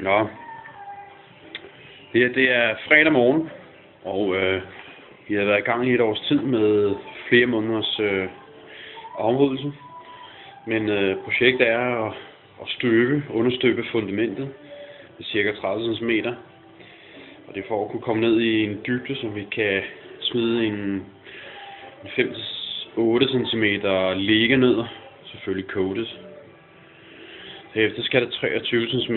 Nå, det er fredag morgen, og vi har været i gang i et års tid med flere måneders afrydelse. Men projektet er at understøbe fundamentet med ca. 30 cm. Og det er for at kunne komme ned i en dybde, så vi kan smide en 5-8 cm liggenødder, selvfølgelig coated. Derefter skal der 23 cm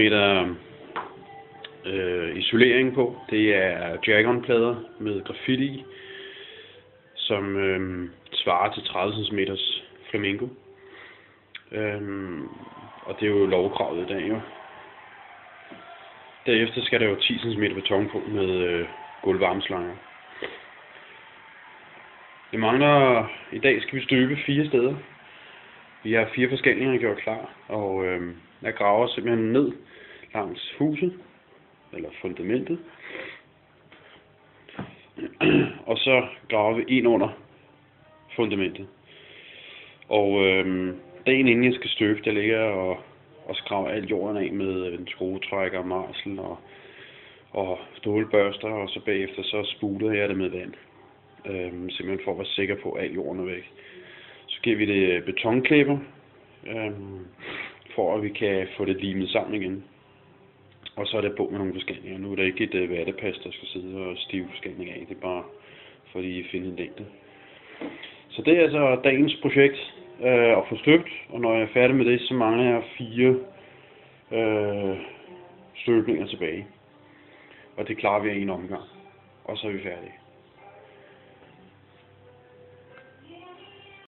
isolering på. Det er jargonplader med grafit i, som svarer til 30 cm flamingo. Og det er jo lovkravet i dag jo. Derefter skal der jo 10 cm beton på med gulvvarmeslanger. Det mangler, i dag skal vi støbe 4 steder. Vi har 4 forskellige gjort klar, og jeg graver simpelthen ned langs huset, eller fundamentet. Og så graver vi ind under fundamentet. Og dagen inden jeg skal støbe, der ligger jeg og skraver alt jorden af med en skruetrækker, marsel og stålbørster, og så bagefter så spuler jeg det med vand. Simpelthen for at være sikker på, at al jorden er væk. Så giver vi det betonklæber, for at vi kan få det limet sammen igen. Og så er det på med nogle forskellige. Nu er der ikke et vattepas, der skal sidde og stive forskellige af. Det er bare for at finde en længde. Så det er altså dagens projekt at få støbt. Og når jeg er færdig med det, så mangler jeg 4 støbninger tilbage. Og det klarer vi i en omgang. Og så er vi færdige.